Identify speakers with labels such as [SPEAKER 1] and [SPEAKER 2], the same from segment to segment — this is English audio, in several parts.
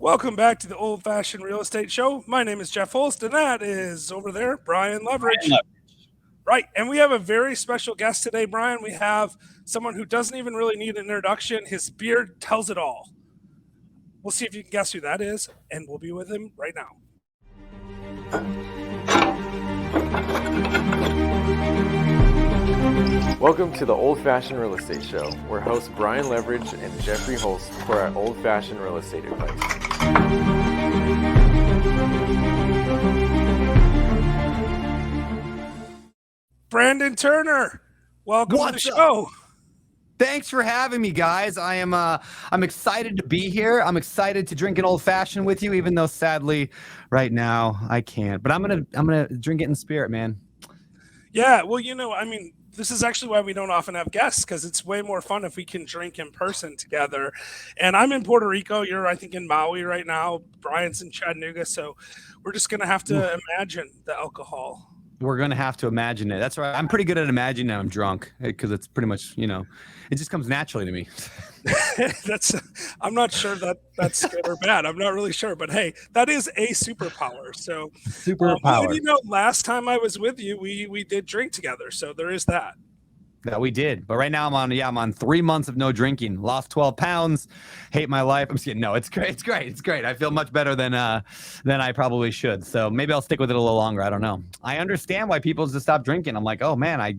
[SPEAKER 1] Welcome back to the Old Fashioned Real Estate Show. My name is Jeff Holst, and that is over there, Brian Leverage. Right, and we have a very special guest today, Brian. We have someone who doesn't even really need an introduction. His beard tells it all. We'll see if you can guess who that is, and we'll be with him right now.
[SPEAKER 2] Welcome to the Old Fashioned Real Estate Show, where hosts Brian Leverage and Jeffrey Holst pour our old fashioned real estate advice.
[SPEAKER 1] Brandon Turner, welcome to the show.
[SPEAKER 3] Thanks for having me, guys. I'm excited to be here. I'm excited to drink an old fashioned with you, even though sadly, right now I can't. But I'm gonna drink it in spirit, man.
[SPEAKER 1] Yeah, well, this is actually why we don't often have guests, because it's way more fun if we can drink in person together. And I'm in Puerto Rico. You're, I think, in Maui right now. Brian's in Chattanooga. So we're just going to have to imagine the alcohol.
[SPEAKER 3] We're going to have to imagine it. That's right. I'm pretty good at imagining I'm drunk because it's pretty much, it just comes naturally to me.
[SPEAKER 1] I'm not sure that's good or bad. I'm not really sure. But hey, that is a superpower. So
[SPEAKER 3] superpower.
[SPEAKER 1] Last time I was with you, we did drink together. So there is that.
[SPEAKER 3] That we did. But right now I'm on 3 months of no drinking. Lost 12 pounds. Hate my life. I'm just kidding. No, it's great. It's great. I feel much better than I probably should. So maybe I'll stick with it a little longer. I don't know. I understand why people just stop drinking. I'm like, oh man, I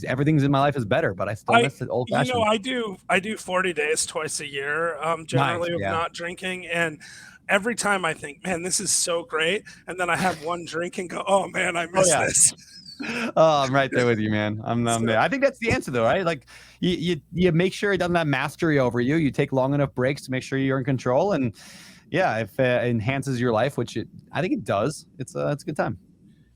[SPEAKER 3] everything's in my life is better, but I still miss it old fashioned.
[SPEAKER 1] I do 40 days twice a year, generally of not drinking. And every time I think, man, this is so great. And then I have one drink and go, oh man, I miss this.
[SPEAKER 3] Oh, I'm right there with you, man. I'm there. I think that's the answer, though, right? Like you make sure it doesn't have mastery over you. You take long enough breaks to make sure you're in control, and if it enhances your life, which I think it does, it's a good time.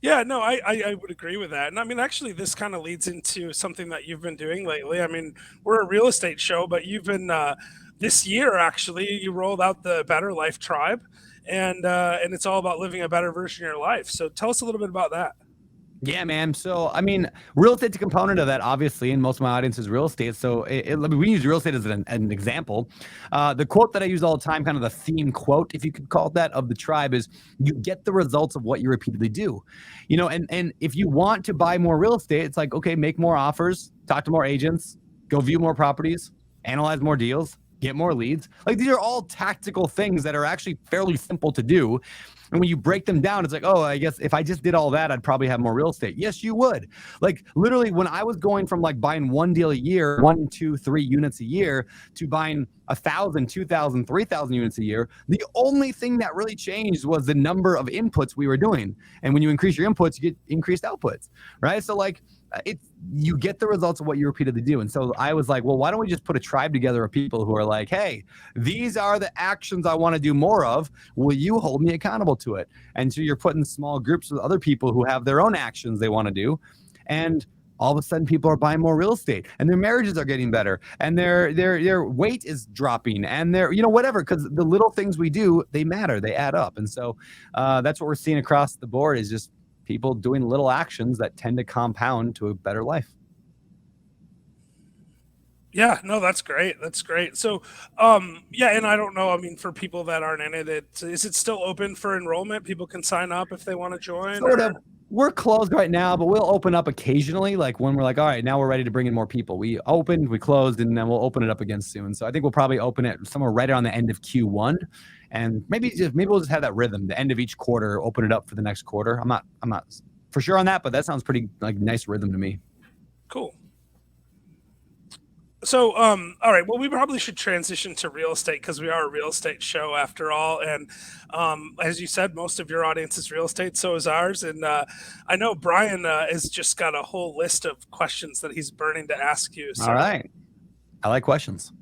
[SPEAKER 1] Yeah, no, I would agree with that. And I mean, actually, this kind of leads into something that you've been doing lately. I mean, we're a real estate show, but you've been this year actually you rolled out the Better Life Tribe, and it's all about living a better version of your life. So tell us a little bit about that.
[SPEAKER 3] Yeah, man. So, I mean, real estate's a component of that, obviously, and most of my audience is real estate. So we use real estate as an example. The quote that I use all the time, kind of the theme quote, if you could call it that, of the tribe is, you get the results of what you repeatedly do. And if you want to buy more real estate, it's like, okay, make more offers, talk to more agents, go view more properties, analyze more deals, get more leads. Like, these are all tactical things that are actually fairly simple to do. And when you break them down, it's like, oh, I guess if I just did all that, I'd probably have more real estate. Yes, you would. Like, literally, when I was going from like buying one deal a year, 1, 2, 3 units a year, to buying 1,000, 2,000, 3,000 units a year, the only thing that really changed was the number of inputs we were doing. And when you increase your inputs, you get increased outputs, right? So like, you get the results of what you repeatedly do. And so I was like, well, why don't we just put a tribe together of people who are like, hey, these are the actions I want to do more of. Will you hold me accountable to it? And so you're putting small groups with other people who have their own actions they want to do. And all of a sudden people are buying more real estate, and their marriages are getting better, and their weight is dropping, and their, whatever, because the little things we do, they matter, they add up. And so that's what we're seeing across the board, is just people doing little actions that tend to compound to a better life.
[SPEAKER 1] Yeah, no, that's great. That's great. So, and I don't know, I mean, for people that aren't in it, is it still open for enrollment? People can sign up if they want to join?
[SPEAKER 3] Sort of. We're closed right now, but we'll open up occasionally, like when we're like, all right, now we're ready to bring in more people. We opened, we closed, and then we'll open it up again soon. So I think we'll probably open it somewhere right around the end of Q1. And maybe we'll just have that rhythm, the end of each quarter, open it up for the next quarter. I'm not for sure on that, but that sounds pretty like nice rhythm to me.
[SPEAKER 1] Cool. So, all right, well, we probably should transition to real estate, because we are a real estate show after all. And as you said, most of your audience is real estate, so is ours. And I know Brian has just got a whole list of questions that he's burning to ask you. So.
[SPEAKER 3] All right. I like questions.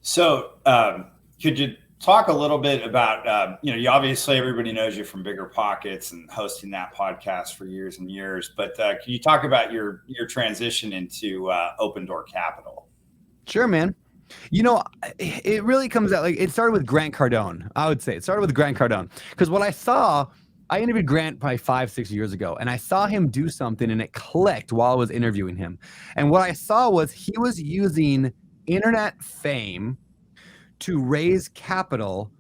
[SPEAKER 4] So could you talk a little bit about, you obviously everybody knows you from Bigger Pockets and hosting that podcast for years and years, but can you talk about your transition into Open Door Capital?
[SPEAKER 3] Sure, man. It really comes out, like, it started with Grant Cardone. I would say it started with Grant Cardone, because what I interviewed Grant probably 5-6 years ago, and I saw him do something, and it clicked while I was interviewing him. And what I saw was he was using internet fame to raise capital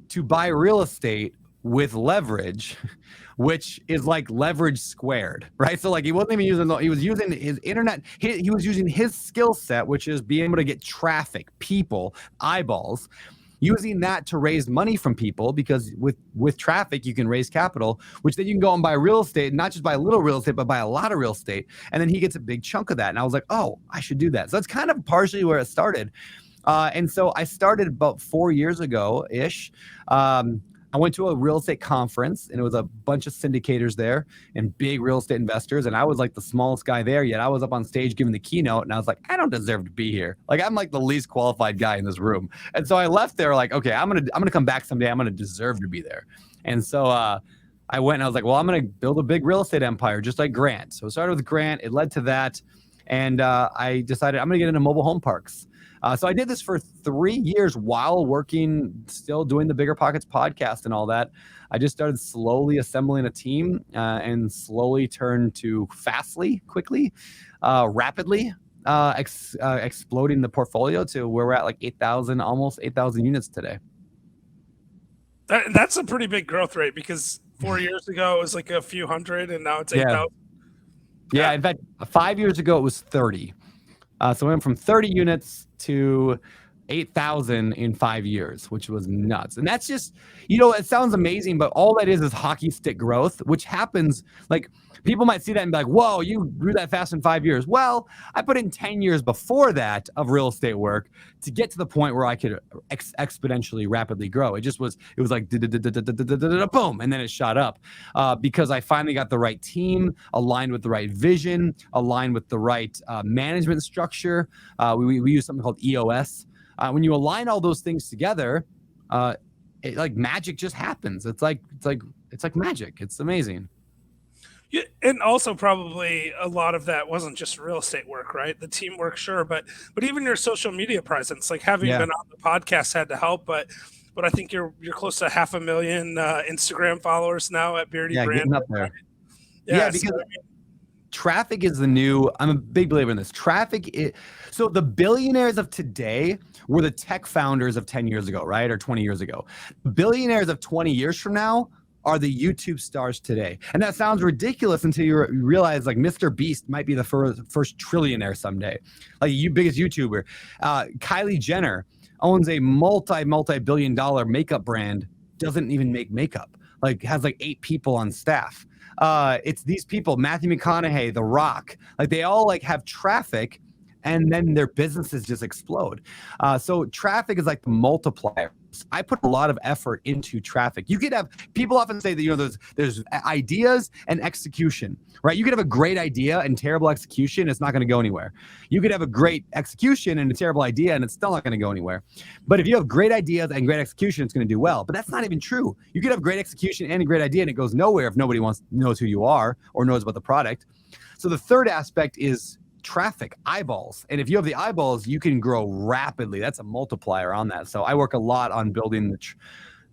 [SPEAKER 3] to buy real estate with leverage, which is like leverage squared, right? So like he wasn't even using, he was using his internet, he was using his skill set, which is being able to get traffic, people, eyeballs, using that to raise money from people, because with traffic, you can raise capital, which then you can go and buy real estate, not just buy a little real estate, but buy a lot of real estate. And then he gets a big chunk of that. And I was like, oh, I should do that. So that's kind of partially where it started. And so I started about 4 years ago-ish. I went to a real estate conference, and it was a bunch of syndicators there and big real estate investors. And I was like the smallest guy there, yet I was up on stage giving the keynote, and I was like, I don't deserve to be here. Like, I'm like the least qualified guy in this room. And so I left there like, okay, I'm gonna come back someday. I'm gonna deserve to be there. And so I went and I was like, well, I'm gonna build a big real estate empire, just like Grant. So it started with Grant. It led to that, and I decided I'm gonna get into mobile home parks. So I did this for 3 years while working, still doing the Bigger Pockets podcast and all that. I just started slowly assembling a team and slowly turned to quickly, rapidly, exploding the portfolio to where we're at like 8,000, almost 8,000 units today.
[SPEAKER 1] That's a pretty big growth rate, because 4 years ago it was like a few hundred, and now it's 8,000.
[SPEAKER 3] Yeah, in fact, 5 years ago it was 30. So we went from 30 units to 8,000 in 5 years, which was nuts. And that's just, it sounds amazing, but all that is hockey stick growth, which happens like people might see that and be like, whoa, you grew that fast in 5 years. Well, I put in 10 years before that of real estate work to get to the point where I could exponentially rapidly grow. It was like boom, and then it shot up because I finally got the right team, aligned with the right vision, aligned with the right management structure. We use something called EOS. When you align all those things together, like magic just happens. It's like magic. It's amazing.
[SPEAKER 1] Yeah, and also probably a lot of that wasn't just real estate work, right? The teamwork, sure, but even your social media presence, like having been on the podcast had to help. But I think you're close to 500,000 Instagram followers now at Beardy Brandon.
[SPEAKER 3] Getting up there. Yeah, because traffic is the new. I'm a big believer in this. So the billionaires of today were the tech founders of 10 years ago, right, or 20 years ago. Billionaires of 20 years from now are the YouTube stars today. And that sounds ridiculous until you realize like Mr. Beast might be the first trillionaire someday. Like biggest YouTuber. Kylie Jenner owns a multi-billion dollar makeup brand, doesn't even make makeup, like has like 8 people on staff. It's these people, Matthew McConaughey, The Rock, like they all like have traffic, and then their businesses just explode. So traffic is like the multiplier. I put a lot of effort into traffic. You could have, people often say that, there's ideas and execution, right? You could have a great idea and terrible execution. It's not going to go anywhere. You could have a great execution and a terrible idea, and it's still not going to go anywhere. But if you have great ideas and great execution, it's going to do well. But that's not even true. You could have great execution and a great idea, and it goes nowhere if nobody knows who you are or knows about the product. So the third aspect is traffic, eyeballs. And if you have the eyeballs, you can grow rapidly. That's a multiplier on that. So I work a lot on building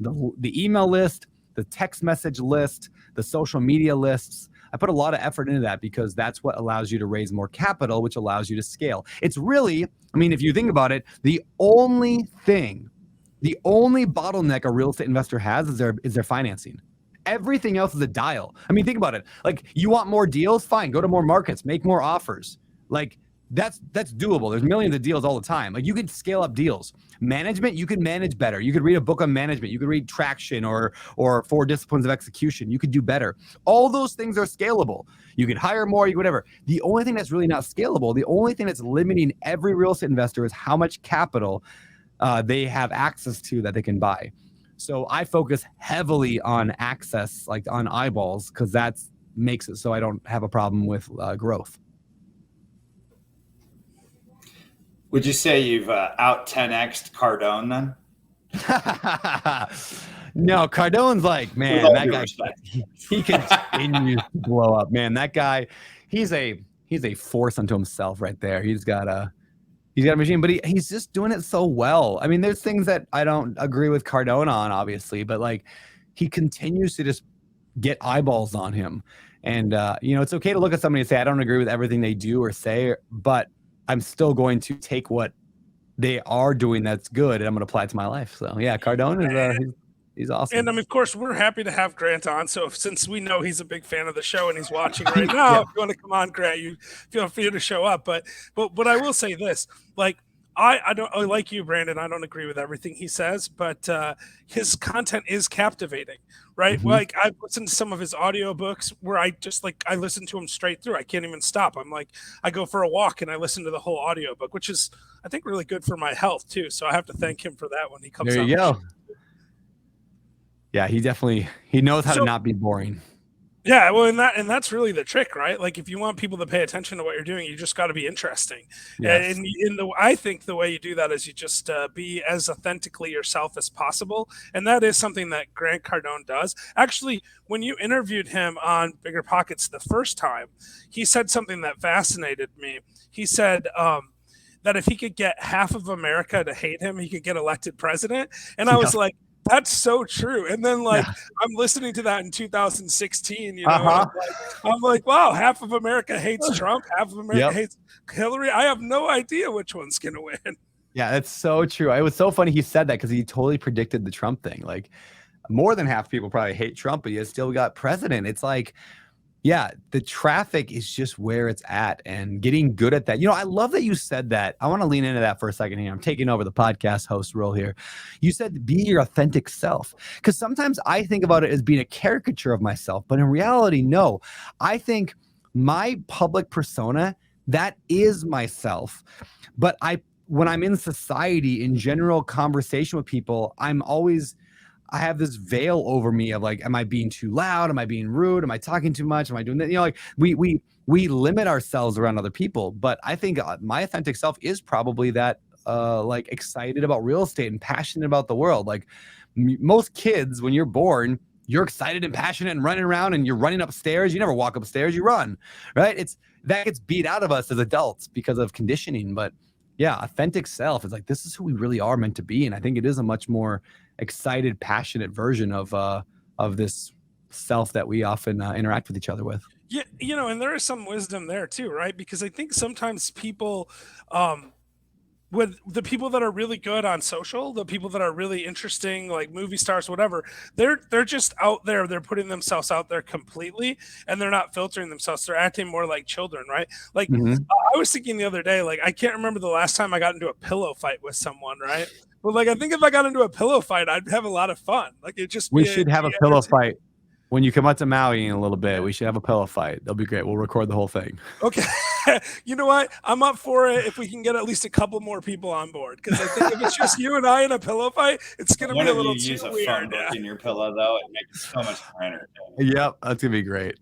[SPEAKER 3] the email list, the text message list, the social media lists. I put a lot of effort into that because that's what allows you to raise more capital, which allows you to scale. It's really, if you think about it, the only bottleneck a real estate investor has is their financing. Everything else is a dial. Think about it. Like, you want more deals? Fine, go to more markets, make more offers. Like, that's doable. There's millions of deals all the time. Like, you could scale up deals. Management, you could manage better. You could read a book on management. You could read Traction or 4 Disciplines of Execution. You could do better. All those things are scalable. You could hire more, you could whatever. The only thing that's really not scalable, the only thing that's limiting every real estate investor is how much capital they have access to that they can buy. So I focus heavily on access, like on eyeballs, because that makes it so I don't have a problem with growth.
[SPEAKER 4] Would you say you've out 10x'd Cardone then?
[SPEAKER 3] No, Cardone's like, man, that guy, he continues to blow up, man. That guy, he's a force unto himself right there. He's got a machine, but he's just doing it so well. There's things that I don't agree with Cardone on, obviously, but like, he continues to just get eyeballs on him. And, it's okay to look at somebody and say, I don't agree with everything they do or say, but I'm still going to take what they are doing that's good, and I'm going to apply it to my life. So yeah, Cardone is he's awesome.
[SPEAKER 1] And of course, we're happy to have Grant on. So since we know he's a big fan of the show and he's watching right now,
[SPEAKER 3] Yeah.
[SPEAKER 1] if you want to come on, Grant, you feel free to show up. But I will say this, like I don't like you, Brandon. I don't agree with everything he says, but his content is captivating, right?
[SPEAKER 3] Mhm.
[SPEAKER 1] Like I've listened to some of his audiobooks where I listen to him straight through. I can't even stop. I'm like, I go for a walk and I listen to the whole audiobook, which is I think really good for my health too. So I have to thank him for that when he comes
[SPEAKER 3] There
[SPEAKER 1] on.
[SPEAKER 3] you go. Yeah, he knows how to
[SPEAKER 1] So-
[SPEAKER 3] not be boring.
[SPEAKER 1] Yeah, well, and that's really the trick, right? Like, if you want people to pay attention to what you're doing, you just got to be interesting.
[SPEAKER 3] Yes.
[SPEAKER 1] And I think the way you do that is you just be as authentically yourself as possible, and that is something that Grant Cardone does. Actually, when you interviewed him on Bigger Pockets the first time, he said something that fascinated me. He said that if he could get half of America to hate him, he could get elected president. And I was like, that's so true. And then I'm listening to that in 2016, you know,
[SPEAKER 3] Uh-huh.
[SPEAKER 1] I'm like, wow, half of America hates Trump, half of America hates Hillary. I have no idea which one's going to win.
[SPEAKER 3] Yeah, that's so true. It was so funny he said that because he totally predicted the Trump thing. Like more than half people probably hate Trump, but he still got president. It's like, yeah, the traffic is just where it's at and getting good at that. You know, I love that you said that. I want to lean into that for a second here. I'm taking over the podcast host role here. You said be your authentic self, because sometimes I think about it as being a caricature of myself, but in reality, no. I think my public persona, that is myself. But when I'm in society, in general conversation with people, I have this veil over me of like, am I being too loud? Am I being rude? Am I talking too much? Am I doing that? You know, like we limit ourselves around other people. But I think my authentic self is probably that like excited about real estate and passionate about the world. Like most kids, when you're born, you're excited and passionate and running around and you're running upstairs. You never walk upstairs, you run, right? That gets beat out of us as adults because of conditioning. But yeah, authentic self is like, this is who we really are meant to be. And I think it is a much more excited, passionate version of this self that we often interact with each other with.
[SPEAKER 1] Yeah, you know, and there is some wisdom there too, right? Because I think sometimes people, with the people that are really good on social, the people that are really interesting, like movie stars, whatever, they're just out there. They're putting themselves out there completely, and they're not filtering themselves. They're acting more like children, right? Like I was thinking the other day, like I can't remember the last time I got into a pillow fight with someone, right? But like I think if I got into a pillow fight, I'd have a lot of fun. Like
[SPEAKER 3] we should have a pillow fight when you come out to Maui in a little bit. We should have a pillow fight. That'll be great. We'll record the whole thing.
[SPEAKER 1] Okay. You know what? I'm up for it if we can get at least a couple more people on board. Because I think if it's just you and I in a pillow fight, it's going to be a little too
[SPEAKER 4] use a
[SPEAKER 1] weird.
[SPEAKER 4] phone book in your pillow, though. It makes it so much more entertaining.
[SPEAKER 3] Yep, that's going to be great.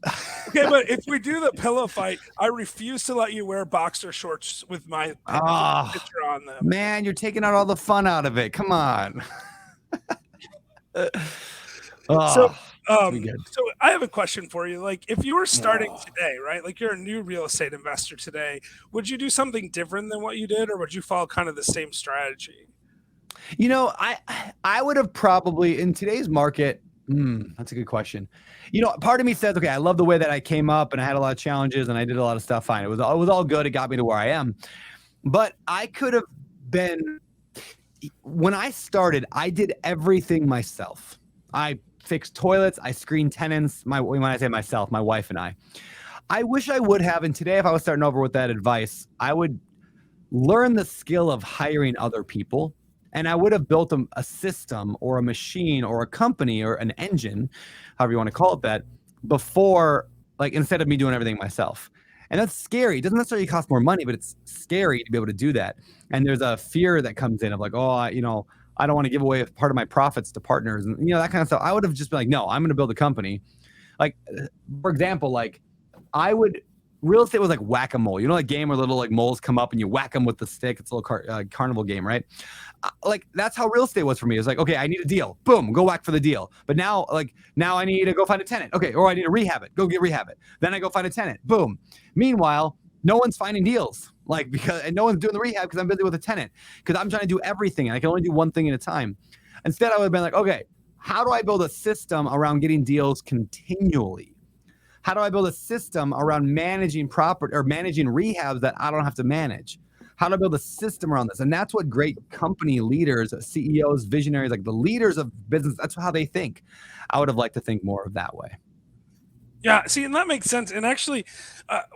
[SPEAKER 1] Okay, but if we do the pillow fight, I refuse to let you wear boxer shorts with my picture on them.
[SPEAKER 3] Man, you're taking out all the fun out of it. Come on.
[SPEAKER 1] So I have a question for you. Like, if you were starting today, right? Like, you're a new real estate investor today. Would you do something different than what you did, or would you follow kind of the same strategy?
[SPEAKER 3] You know, I would have probably in today's market. That's a good question. You know, part of me says, okay, I love the way that I came up and I had a lot of challenges and I did a lot of stuff. Fine, it was all good. It got me to where I am. But I could have been. When I started, I did everything myself. I fixed toilets. I screened tenants. When I say myself, my wife and I wish I would have. And today, if I was starting over with that advice, I would learn the skill of hiring other people. And I would have built a system or a machine or a company or an engine, however you want to call it that, before, like, instead of me doing everything myself. And that's scary. It doesn't necessarily cost more money, but it's scary to be able to do that. And there's a fear that comes in of like, I don't want to give away part of my profits to partners and, that kind of stuff. I would have just been like, no, I'm going to build a company. Like, for example, like real estate was like whack-a-mole. You know, that game where little like moles come up and you whack them with the stick. It's a little carnival game, right? Like that's how real estate was for me. It's like, okay, I need a deal. Boom, go whack for the deal. But now I need to go find a tenant. Okay, or I need to rehab it. Go rehab it. Then I go find a tenant. Boom. Meanwhile, no one's finding deals. And no one's doing the rehab because I'm busy with a tenant. Because I'm trying to do everything and I can only do one thing at a time. Instead, I would have been like, okay, how do I build a system around getting deals continually? How do I build a system around managing property or managing rehabs that I don't have to manage? how to build a system around this. And that's what great company leaders, CEOs, visionaries, like the leaders of business, that's how they think. I would have liked to think more of that way.
[SPEAKER 1] Yeah, see, and that makes sense. And actually,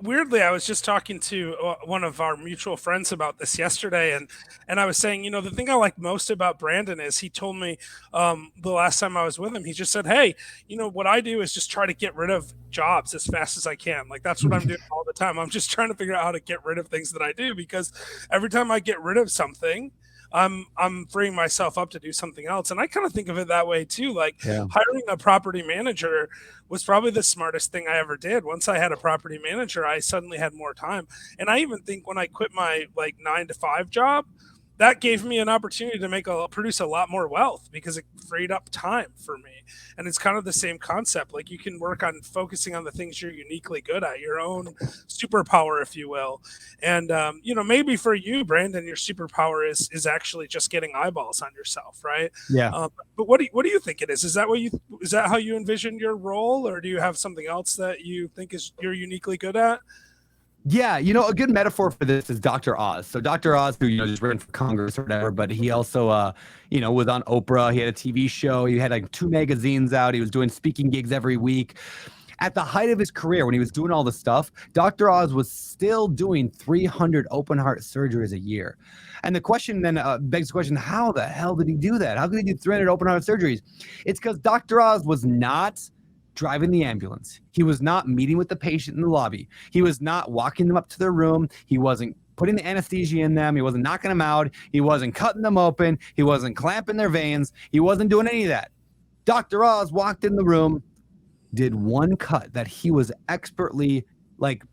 [SPEAKER 1] weirdly, I was just talking to one of our mutual friends about this yesterday, and I was saying, the thing I like most about Brandon is he told me the last time I was with him, he just said, "Hey, what I do is just try to get rid of jobs as fast as I can. Like that's what I'm doing all the time. I'm just trying to figure out how to get rid of things that I do because every time I get rid of something." I'm freeing myself up to do something else. And I kind of think of it that way too. Like hiring a property manager was probably the smartest thing I ever did. Once I had a property manager, I suddenly had more time. And I even think when I quit my 9 to 5 job, that gave me an opportunity to produce a lot more wealth because it freed up time for me. And it's kind of the same concept. Like you can work on focusing on the things you're uniquely good at, your own superpower, if you will. And maybe for you, Brandon, your superpower is actually just getting eyeballs on yourself, right?
[SPEAKER 3] Yeah.
[SPEAKER 1] But what do you think it is? Is that how you envision your role, or do you have something else that you think you're uniquely good at?
[SPEAKER 3] Yeah, a good metaphor for this is Dr. Oz. So Dr. Oz, who just ran for Congress or whatever, but he also, was on Oprah. He had a TV show. He had 2 magazines out. He was doing speaking gigs every week. At the height of his career, when he was doing all this stuff, Dr. Oz was still doing 300 open heart surgeries a year. And the question then begs the question, how the hell did he do that? How could he do 300 open heart surgeries? It's because Dr. Oz was not driving the ambulance. He was not meeting with the patient in the lobby. He was not walking them up to their room. He wasn't putting the anesthesia in them. He wasn't knocking them out. He wasn't cutting them open. He wasn't clamping their veins. He wasn't doing any of that. Dr. Oz walked in the room, did one cut that he was expertly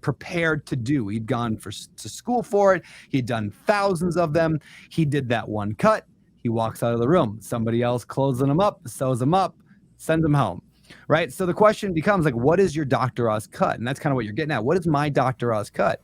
[SPEAKER 3] prepared to do. He'd gone to school for it. He'd done thousands of them. He did that one cut. He walks out of the room. Somebody else closes him up, sews him up, sends him home. Right. So the question becomes what is your Dr. Oz cut? And that's kind of what you're getting at. What is my Dr. Oz cut?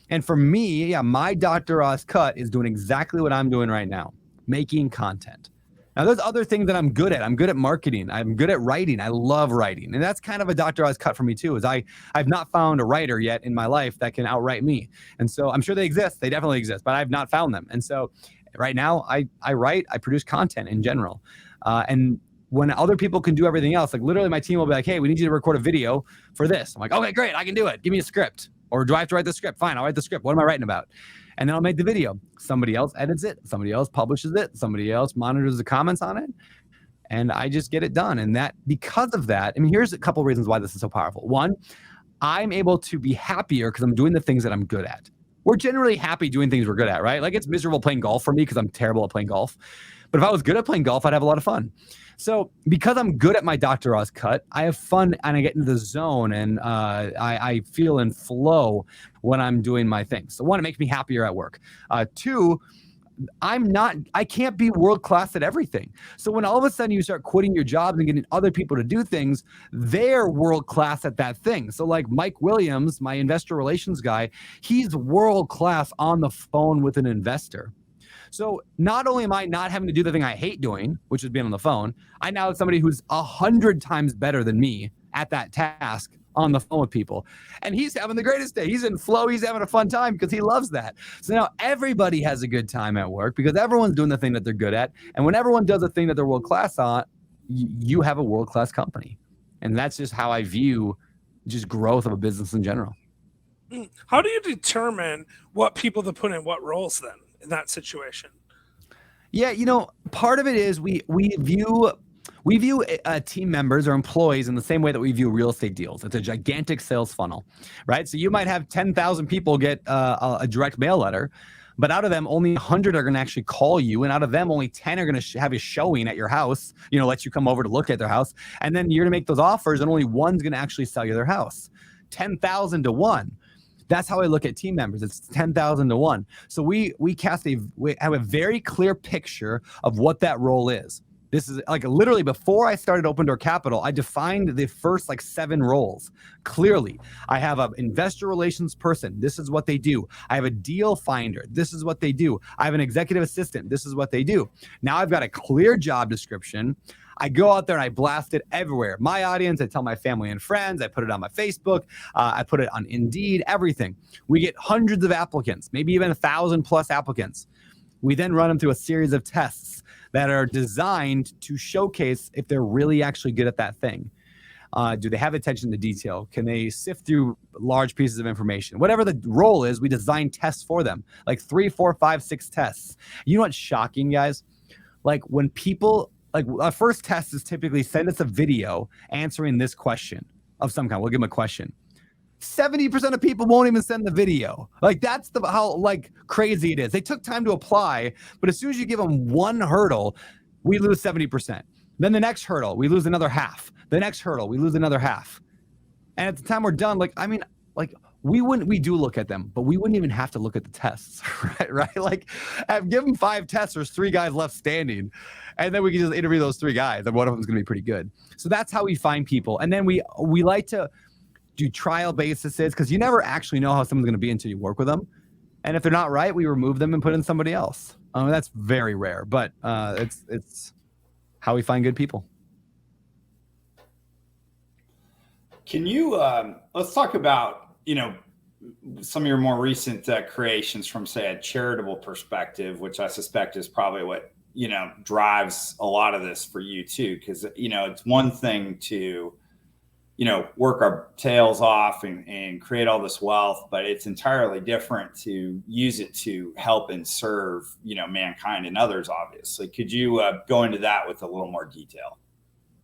[SPEAKER 3] And for me, my Dr. Oz cut is doing exactly what I'm doing right now, making content. Now, there's other things that I'm good at. I'm good at marketing. I'm good at writing. I love writing. And that's kind of a Dr. Oz cut for me too, is I've not found a writer yet in my life that can outwrite me. And so I'm sure they exist. They definitely exist, but I've not found them. And so right now I write, I produce content in general. And when other people can do everything else, literally my team will be like, hey, we need you to record a video for this. I'm like, okay, great. I can do it. Give me a script. Or do I have to write the script? Fine, I'll write the script. What am I writing about? And then I'll make the video. Somebody else edits it. Somebody else publishes it. Somebody else monitors the comments on it. And I just get it done. And because of that, here's a couple of reasons why this is so powerful. One, I'm able to be happier because I'm doing the things that I'm good at. We're generally happy doing things we're good at, right? It's miserable playing golf for me because I'm terrible at playing golf. But if I was good at playing golf, I'd have a lot of fun. So because I'm good at my Dr. Oz cut, I have fun and I get into the zone and I feel in flow when I'm doing my things. So one, it makes me happier at work. Two, I can't be world-class at everything. So when all of a sudden you start quitting your jobs and getting other people to do things, they're world-class at that thing. So Mike Williams, my investor relations guy, he's world-class on the phone with an investor. So not only am I not having to do the thing I hate doing, which is being on the phone, I now have somebody who's 100 times better than me at that task on the phone with people. And he's having the greatest day. He's in flow. He's having a fun time because he loves that. So now everybody has a good time at work because everyone's doing the thing that they're good at. And when everyone does the thing that they're world-class on, you have a world-class company. And that's just how I view just growth of a business in general.
[SPEAKER 1] How do you determine what people to put in what roles then in that situation?
[SPEAKER 3] Yeah, part of it is we view team members or employees in the same way that we view real estate deals. It's a gigantic sales funnel, right? So you might have 10,000 people get a direct mail letter, but out of them, only 100 are going to actually call you, and out of them, only 10 are going to have a showing at your house, let you come over to look at their house, and then you're going to make those offers, and only one's going to actually sell you their house. 10,000 to 1. That's how I look at team members. It's 10,000 to 1. So we have a very clear picture of what that role is. This is literally before I started Open Door Capital, I defined the first 7 roles clearly. I have an investor relations person. This is what they do. I have a deal finder. This is what they do. I have an executive assistant. This is what they do. Now I've got a clear job description. I go out there and I blast it everywhere. My audience, I tell my family and friends, I put it on my Facebook, I put it on Indeed, everything. We get hundreds of applicants, maybe even 1,000+ applicants. We then run them through a series of tests that are designed to showcase if they're really actually good at that thing. Do they have attention to detail? Can they sift through large pieces of information? Whatever the role is, we design tests for them, like 3, 4, 5, 6 tests. You know what's shocking, guys? Like when people, like our first test is typically send us a video answering this question of some kind. We'll give them a question. 70% of people won't even send the video. Like that's how like crazy it is. They took time to apply, but as soon as you give them one hurdle, we lose 70%. Then the next hurdle, we lose another half. The next hurdle, we lose another half. And at the time we're done, like, I mean, like we do look at them, but we wouldn't even have to look at the tests, right? Like give them 5 tests, there's 3 guys left standing. And then we can just interview those 3 guys and one of them is going to be pretty good. So that's how we find people. And then we like to do trial bases because you never actually know how someone's going to be until you work with them. And if they're not right, we remove them and put in somebody else. That's very rare, but it's how we find good people.
[SPEAKER 4] Can you let's talk about, you know, some of your more recent creations from, say, a charitable perspective, which I suspect is probably what, you know, drives a lot of this for you too, because, you know, it's one thing to, you know, work our tails off and create all this wealth, but it's entirely different to use it to help and serve, you know, mankind and others, obviously. Could you go into that with a little more detail?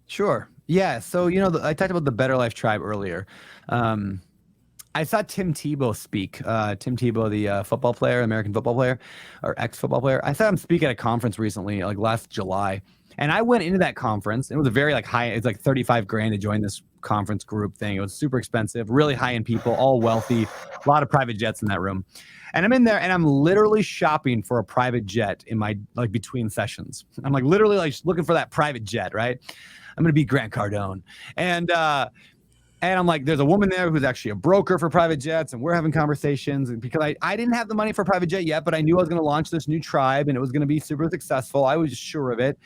[SPEAKER 3] Sure. Yeah. So, you know, I talked about the Better Life Tribe earlier. I saw Tim Tebow speak. Tim Tebow, the football player, American football player, or ex-football player. I saw him speak at a conference recently, like last July. And I went into that conference. It was a very like high, it's like $35,000 to join this conference group thing. It was super expensive, really high-end people, all wealthy, a lot of private jets in that room. And I'm in there and I'm literally shopping for a private jet in my, like between sessions. I'm like literally like looking for that private jet, right? I'm going to be Grant Cardone. And I'm like, there's a woman there who's actually a broker for private jets, and we're having conversations. And because I didn't have the money for a private jet yet, but I knew I was going to launch this new tribe and it was going to be super successful. I was just sure of it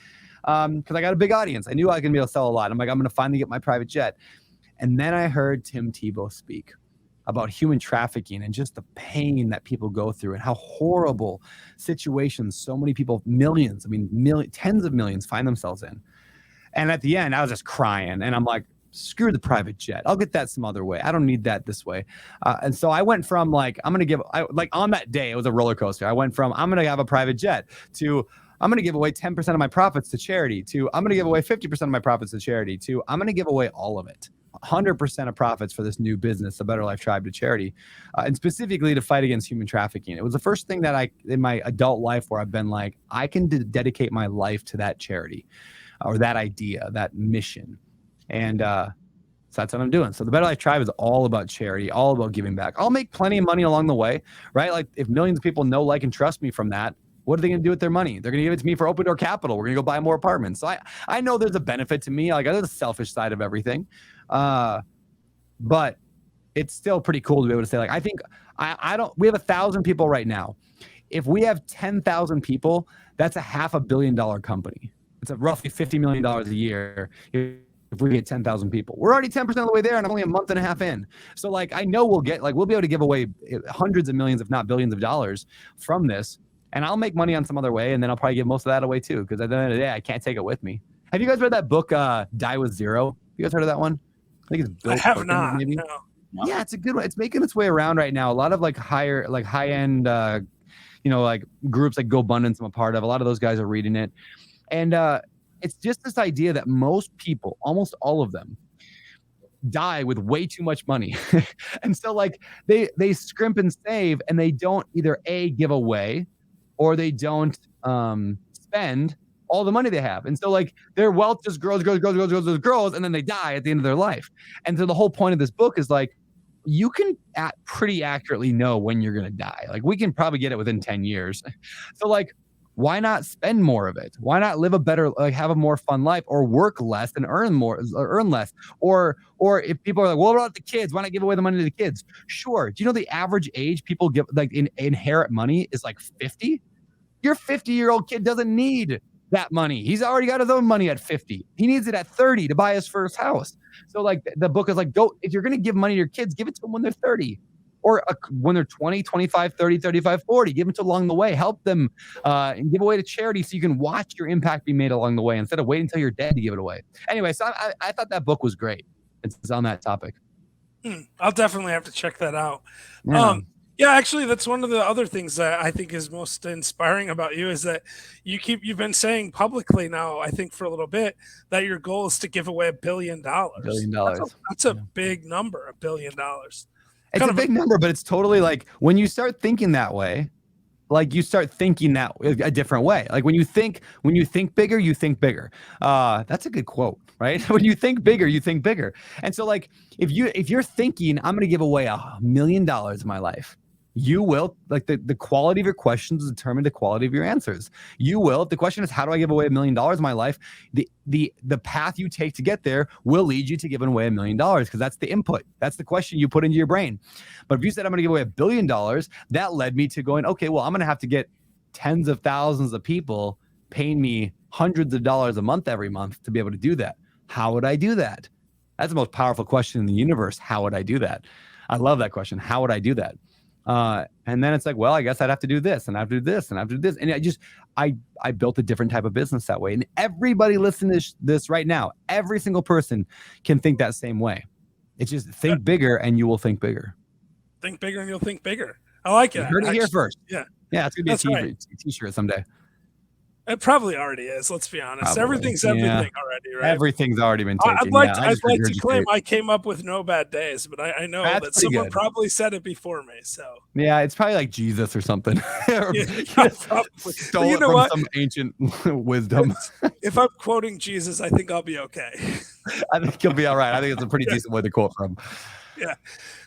[SPEAKER 3] because I got a big audience. I knew I was going to be able to sell a lot. I'm like, I'm going to finally get my private jet. And then I heard Tim Tebow speak about human trafficking and just the pain that people go through and how horrible situations so many people, millions, I mean, tens of millions find themselves in. And at the end, I was just crying. And I'm like, screw the private jet. I'll get that some other way. I don't need that this way. And so I went from like, I'm going to give, like on that day, it was a roller coaster. I went from, I'm going to have a private jet to, I'm going to give away 10% of my profits to charity to, I'm going to give away 50% of my profits to charity to, I'm going to give away all of it. 100% of profits for this new business, the Better Life Tribe, to charity, and specifically to fight against human trafficking. It was the first thing that in my adult life where I've been like, I can dedicate my life to that charity or that idea, that mission. And so that's what I'm doing. So the Better Life Tribe is all about charity, all about giving back. I'll make plenty of money along the way, right? Like if millions of people know, like, and trust me from that, what are they going to do with their money? They're going to give it to me for open door capital. We're going to go buy more apartments. So I know there's a benefit to me. Like I know the selfish side of everything. But it's still pretty cool to be able to say, like, I think we have 1,000 people right now. If we have 10,000 people, that's a $500 million company. It's roughly $50 million a year. If we get 10,000 people, we're already 10% of the way there, and I'm only a month and a half in. So like, I know we'll be able to give away hundreds of millions, if not billions of dollars from this. And I'll make money on some other way. And then I'll probably give most of that away too. Cause at the end of the day, I can't take it with me. Have you guys read that book, Die With Zero? You guys heard of that one? I think it's Bill
[SPEAKER 1] I have
[SPEAKER 3] Perkins,
[SPEAKER 1] not.
[SPEAKER 3] maybe.
[SPEAKER 1] No.
[SPEAKER 3] Yeah, it's a good one. It's making its way around right now. A lot of like high end, like groups like GoBundance I'm a part of. A lot of those guys are reading it. And it's just this idea that most people, almost all of them, die with way too much money. And so like they scrimp and save, and they don't either give away or they don't spend all the money they have. And so like their wealth just grows, and then they die at the end of their life. And so the whole point of this book is like, you can pretty accurately know when you're going to die. Like we can probably get it within 10 years. So like, why not spend more of it? Why not live a better, like have a more fun life, or work less and earn more, or earn less? Or if people are like, well, what about the kids? Why not give away the money to the kids? Sure. Do you know the average age people give, like inherit money is like 50? Your 50-year-old kid doesn't need that money. He's already got his own money at 50. He needs it at 30 to buy his first house. So like the book is like, if you're going to give money to your kids, give it to them when they're 30. Or when they're 20, 25, 30, 35, 40, give them to along the way. Help them and give away to charity so you can watch your impact be made along the way instead of waiting until you're dead to give it away. Anyway, so I thought that book was great. It's on that topic.
[SPEAKER 1] I'll definitely have to check that out.
[SPEAKER 3] Yeah.
[SPEAKER 1] Yeah, actually, that's one of the other things that I think is most inspiring about you is that you've been saying publicly now, I think for a little bit, that your goal is to give away $1 billion.
[SPEAKER 3] $1 billion.
[SPEAKER 1] That's a big number, $1 billion.
[SPEAKER 3] It's a big number, but it's totally like when you start thinking that way, like you start thinking that a different way. Like when you think bigger, you think bigger. That's a good quote, right? When you think bigger, you think bigger. And so like if you're thinking I'm going to give away $1 million in my life, you will, like the quality of your questions determine the quality of your answers. You will. If the question is how do I give away $1 million in my life, the path you take to get there will lead you to giving away $1 million because that's the input. That's the question you put into your brain. But if you said I'm going to give away $1 billion, that led me to going, okay, well, I'm going to have to get tens of thousands of people paying me hundreds of dollars a month every month to be able to do that. How would I do that? That's the most powerful question in the universe. How would I do that? I love that question. How would I do that? And then it's like, well, I guess I'd have to do this and I have to do this and I have to do this. And I built a different type of business that way. And everybody listening to this right now, every single person can think that same way. It's just think bigger and you will think bigger.
[SPEAKER 1] Think bigger and you'll think bigger. I like it.
[SPEAKER 3] You heard it here first.
[SPEAKER 1] Yeah.
[SPEAKER 3] Yeah. It's going to be a t-shirt someday.
[SPEAKER 1] It probably already is. Let's be honest. Probably. Everything's everything already, right?
[SPEAKER 3] Everything's already been taken.
[SPEAKER 1] I'd like to claim I came up with no bad days, but I know that someone probably said it before me. So
[SPEAKER 3] yeah, it's probably like Jesus or something.
[SPEAKER 1] Probably.
[SPEAKER 3] Stole it from some ancient wisdom.
[SPEAKER 1] If I'm quoting Jesus, I think I'll be okay.
[SPEAKER 3] I think you'll be all right. I think it's a pretty decent way to quote from.
[SPEAKER 1] Yeah.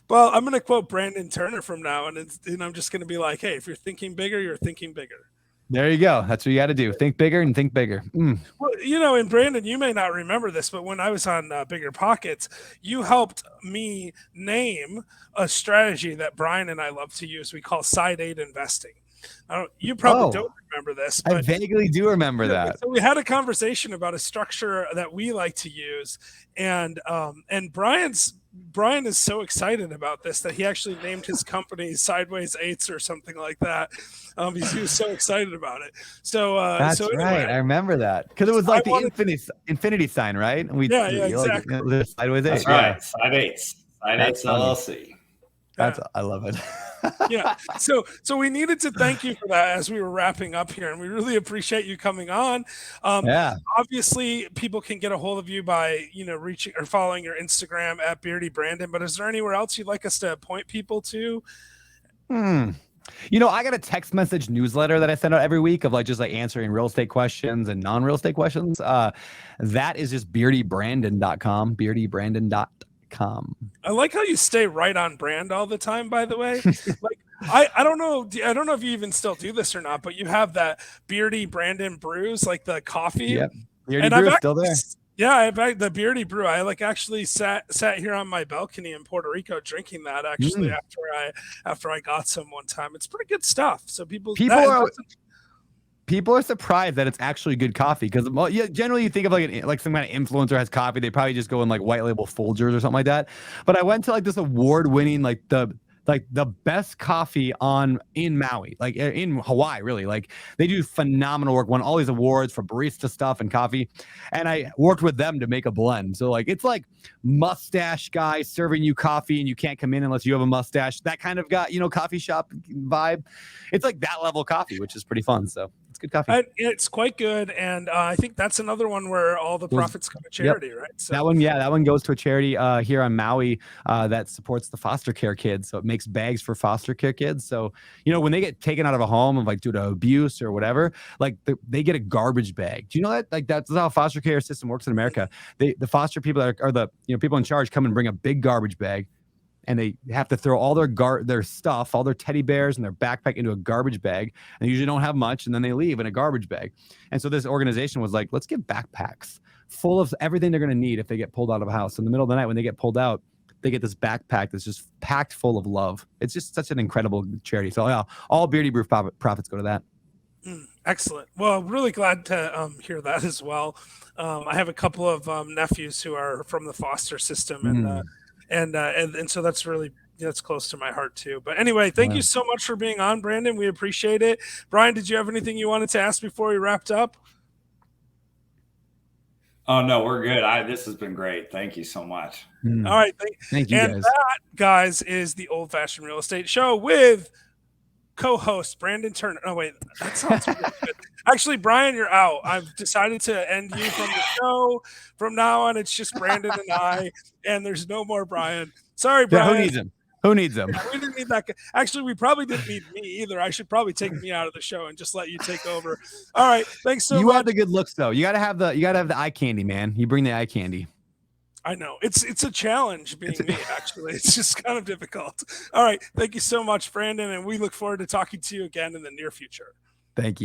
[SPEAKER 1] Well, I'm going to quote Brandon Turner from now, and I'm just going to be like, hey, if you're thinking bigger, you're thinking bigger.
[SPEAKER 3] There you go. That's what you got to do. Think bigger and think bigger.
[SPEAKER 1] Well, and Brandon, you may not remember this, but when I was on Bigger Pockets, you helped me name a strategy that Brian and I love to use. We call side aid investing. You probably don't remember this. But,
[SPEAKER 3] I vaguely do remember that.
[SPEAKER 1] So we had a conversation about a structure that we like to use, and Brian is so excited about this that he actually named his company Sideways Eights or something like that. He was so excited about it. So
[SPEAKER 3] that's
[SPEAKER 1] anyway,
[SPEAKER 3] right. I remember that because it was like infinity sign, right?
[SPEAKER 1] Exactly.
[SPEAKER 3] Like, Sideways Eights.
[SPEAKER 4] That's right. Side Eights LLC.
[SPEAKER 3] I love it.
[SPEAKER 1] Yeah. So we needed to thank you for that as we were wrapping up here, and we really appreciate you coming on. Obviously people can get a hold of you by, reaching or following your Instagram at Beardy Brandon, but is there anywhere else you'd like us to point people to?
[SPEAKER 3] I got a text message newsletter that I send out every week of just answering real estate questions and non-real estate questions. That is just beardybrandon.com, beardybrandon.com.
[SPEAKER 1] I like how you stay right on brand all the time, by the way. I don't know if you even still do this or not, but you have that Beardy Brandon brews, like the coffee.
[SPEAKER 3] Yep. Beardy Brew is still there.
[SPEAKER 1] Yeah, the Beardy Brew. I actually sat here on my balcony in Puerto Rico drinking that after I got some one time. It's pretty good stuff. So people are surprised that it's actually good coffee because generally you think of like some kind of influencer has coffee, they probably just go in white label Folgers or something like that. But I went to this award-winning the best coffee in Maui, in Hawaii, really. They do phenomenal work, won all these awards for barista stuff and coffee. And I worked with them to make a blend. So it's like mustache guy serving you coffee and you can't come in unless you have a mustache. That kind of coffee shop vibe. It's like that level coffee, which is pretty fun. So it's good coffee. It's quite good. And I think that's another one where all the profits go to charity, right? So
[SPEAKER 3] that one goes to a charity here on Maui that supports the foster care kids. So it makes bags for foster care kids. So, when they get taken out of a home of due to abuse or whatever, they get a garbage bag. Do you know that? That's how a foster care system works in America. The foster people that are the people in charge come and bring a big garbage bag, and they have to throw all their stuff, all their teddy bears and their backpack into a garbage bag. And they usually don't have much, and then they leave in a garbage bag. And so this organization was like, let's give backpacks full of everything they're going to need if they get pulled out of a house. In the middle of the night when they get pulled out, they get this backpack that's just packed full of love. It's just such an incredible charity. So all Beardy Brew profits go to that.
[SPEAKER 1] Excellent. Well, really glad to hear that as well. I have a couple of nephews who are from the foster system, and so that's really that's close to my heart too. But anyway, thank you so much for being on, Brandon. We appreciate it. Brian, did you have anything you wanted to ask before we wrapped up?
[SPEAKER 4] Oh no, we're good. This has been great. Thank you so much.
[SPEAKER 1] All right,
[SPEAKER 3] thank you,
[SPEAKER 1] and
[SPEAKER 3] guys.
[SPEAKER 1] that, guys, is the Old Fashioned Real Estate Show with co-host Brandon Turner. Oh wait, that sounds really good. Actually, Brian, you're out. I've decided to end you from the show. From now on, it's just Brandon and I, and there's no more Brian. Sorry, Brian.
[SPEAKER 3] Yeah, who needs him? Who needs them?
[SPEAKER 1] We didn't need that. Actually, we probably didn't need me either. I should probably take me out of the show and just let you take over. All right, thanks so much.
[SPEAKER 3] You have the good looks though. You gotta have the eye candy, man. You bring the eye candy.
[SPEAKER 1] I know it's a challenge being me. Actually, it's just kind of difficult. All right, thank you so much, Brandon, and we look forward to talking to you again in the near future.
[SPEAKER 3] Thank you.